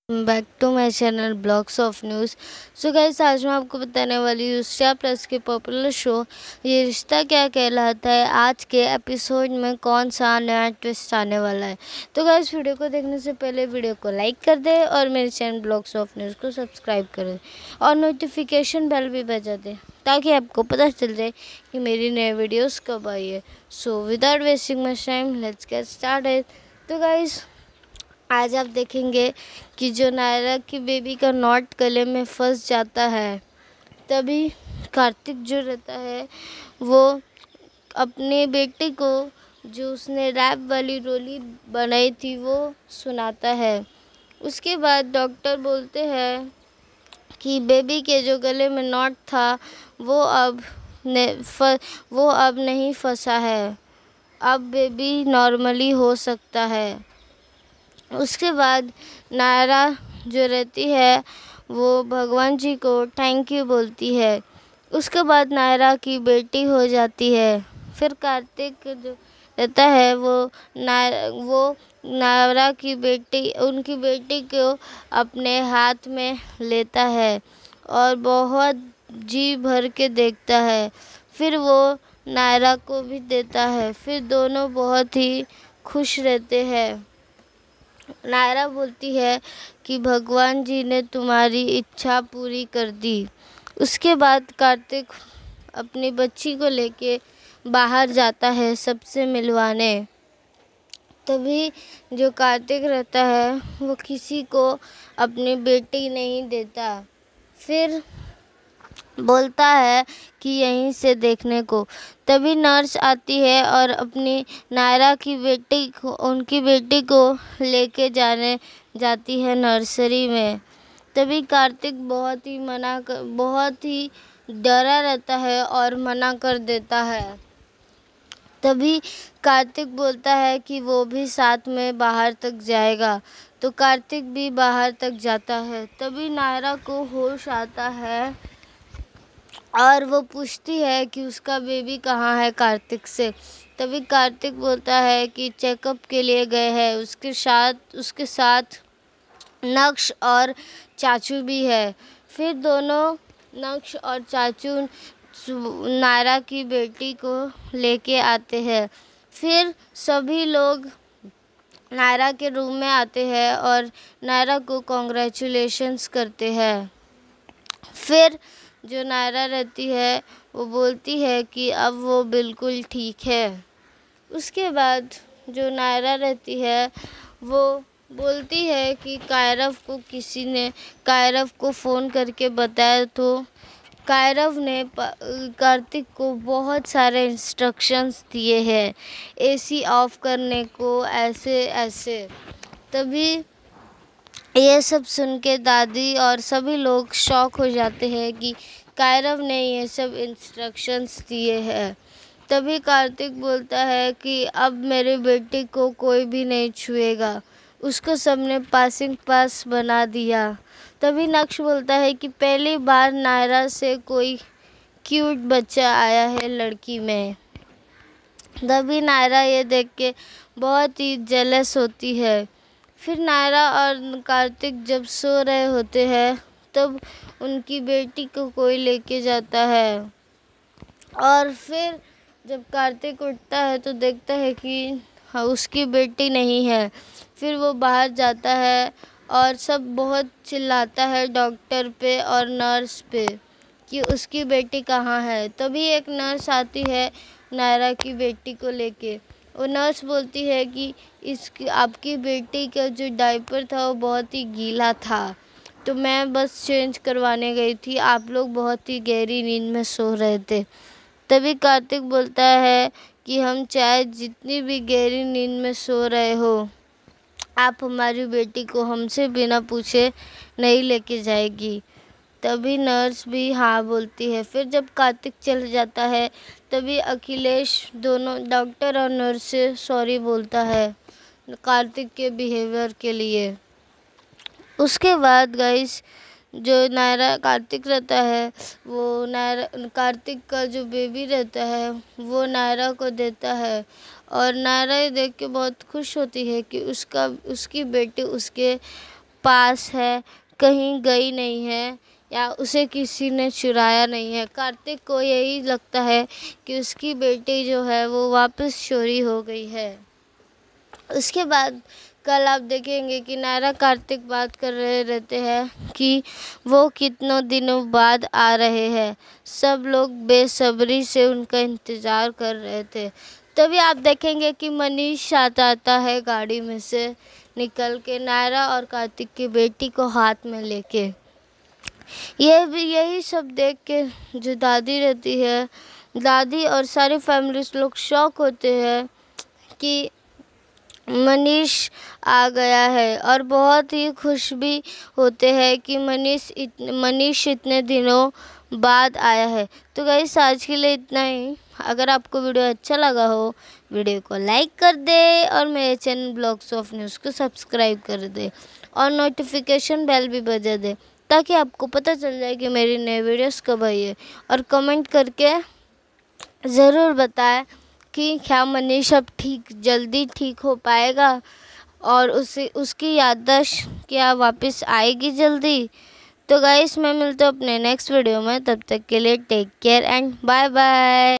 Back to my channel blogs of news. So guys, आज मैं आपको बताने वाली हूँ स्टार प्लस के पॉपुलर शो ये रिश्ता क्या कहलाता है आज के एपिसोड में कौन सा नया ट्विस्ट आने वाला है। तो गाइस, वीडियो को देखने से पहले वीडियो को लाइक कर दें और मेरे चैनल ब्लॉग्स ऑफ न्यूज़ को सब्सक्राइब कर दें और नोटिफिकेशन बेल भी बजा दें ताकि आपको पता चल जाए कि मेरी नए वीडियोज़ कब आई है। So without wasting my time let's get started. तो गाइस, आज आप देखेंगे कि जो नायरा की बेबी का नॉट गले में फंस जाता है, तभी कार्तिक जो रहता है वो अपने बेटे को जो उसने रैप वाली रोली बनाई थी वो सुनाता है। उसके बाद डॉक्टर बोलते हैं कि बेबी के जो गले में नॉट था वो अब नहीं फंसा है, अब बेबी नॉर्मली हो सकता है। उसके बाद नायरा जो रहती है वो भगवान जी को थैंक यू बोलती है। उसके बाद नायरा की बेटी हो जाती है। फिर कार्तिक जो रहता है वो नायरा की बेटी उनकी बेटी को अपने हाथ में लेता है और बहुत जी भर के देखता है। फिर वो नायरा को भी देता है। फिर दोनों बहुत ही खुश रहते हैं। नायरा बोलती है कि भगवान जी ने तुम्हारी इच्छा पूरी कर दी। उसके बाद कार्तिक अपनी बच्ची को लेके बाहर जाता है सबसे मिलवाने। तभी जो कार्तिक रहता है वो किसी को अपनी बेटी नहीं देता। फिर बोलता है कि यहीं से देखने को। तभी नर्स आती है और अपनी नायरा की उनकी बेटी को लेके जाती है नर्सरी में। तभी कार्तिक बहुत ही डरा रहता है और मना कर देता है। तभी कार्तिक बोलता है कि वो भी साथ में बाहर तक जाएगा। तो कार्तिक भी बाहर तक जाता है। तभी नायरा को होश आता है और वो पूछती है कि उसका बेबी कहाँ है कार्तिक से। तभी कार्तिक बोलता है कि चेकअप के लिए गए हैं। उसके साथ नक्श और चाचू भी है। फिर दोनों नक्श और चाचू नायरा की बेटी को लेके आते हैं। फिर सभी लोग नायरा के रूम में आते हैं और नायरा को कॉन्ग्रेचुलेशंस करते हैं। फिर जो नायरा रहती है वो बोलती है कि अब वो बिल्कुल ठीक है। उसके बाद जो नायरा रहती है वो बोलती है कि कायरव को फ़ोन करके बताया तो कायरव ने कार्तिक को बहुत सारे इंस्ट्रक्शंस दिए हैं एसी ऑफ करने को, ऐसे ऐसे। तभी ये सब सुन के दादी और सभी लोग शॉक हो जाते हैं कि कायरव ने ये सब इंस्ट्रक्शंस दिए हैं। तभी कार्तिक बोलता है कि अब मेरे बेटे को कोई भी नहीं छुएगा, उसको सबने पासिंग पास बना दिया। तभी नक्श बोलता है कि पहली बार नायरा से कोई क्यूट बच्चा आया है लड़की में। तभी नायरा ये देख के बहुत ही जेलस होती है। फिर नायरा और कार्तिक जब सो रहे होते हैं तब उनकी बेटी को कोई लेके जाता है। और फिर जब कार्तिक उठता है तो देखता है कि हाँ, उसकी बेटी नहीं है। फिर वो बाहर जाता है और सब बहुत चिल्लाता है डॉक्टर पे और नर्स पे कि उसकी बेटी कहाँ है। तभी एक नर्स आती है नायरा की बेटी को लेके। वो नर्स बोलती है कि आपकी बेटी का जो डायपर था वो बहुत ही गीला था, तो मैं बस चेंज करवाने गई थी, आप लोग बहुत ही गहरी नींद में सो रहे थे। तभी कार्तिक बोलता है कि हम चाहे जितनी भी गहरी नींद में सो रहे हो, आप हमारी बेटी को हमसे बिना पूछे नहीं लेके जाएगी। तभी नर्स भी हाँ बोलती है। फिर जब कार्तिक चल जाता है तभी अखिलेश दोनों डॉक्टर और नर्स से सॉरी बोलता है कार्तिक के बिहेवियर के लिए। उसके बाद गाइस, जो नायरा कार्तिक रहता है वो कार्तिक का जो बेबी रहता है वो नायरा को देता है और नायरा ये देख के बहुत खुश होती है कि उसकी बेटी उसके पास है, कहीं गई नहीं है या उसे किसी ने चुराया नहीं है। कार्तिक को यही लगता है कि उसकी बेटी जो है वो वापस चोरी हो गई है। उसके बाद कल आप देखेंगे कि नायरा कार्तिक बात कर रहे रहते हैं कि वो कितनों दिनों बाद आ रहे हैं। सब लोग बेसब्री से उनका इंतज़ार कर रहे थे। तभी आप देखेंगे कि मनीष आता है गाड़ी में से निकल के, नायरा और कार्तिक की बेटी को हाथ में लेके। ये भी यही सब देख के जो दादी रहती है, दादी और सारी फैमिलीज लोग शॉक होते हैं कि मनीष आ गया है, और बहुत ही खुश भी होते हैं कि मनीष इतने दिनों बाद आया है। तो गाइस आज के लिए इतना ही। अगर आपको वीडियो अच्छा लगा हो, वीडियो को लाइक कर दे और मेरे चैनल ब्लॉग्स ऑफ न्यूज़ को सब्सक्राइब कर दे और नोटिफिकेशन बेल भी बजा दे, ताकि आपको पता चल जाए कि मेरी नई वीडियोस कब आई है। और कमेंट करके ज़रूर बताएं कि क्या मनीष अब जल्दी ठीक हो पाएगा और उसकी याददाश्त क्या वापस आएगी जल्दी। तो गाइस मैं मिलता हूँ अपने नेक्स्ट वीडियो में, तब तक के लिए take care and bye bye.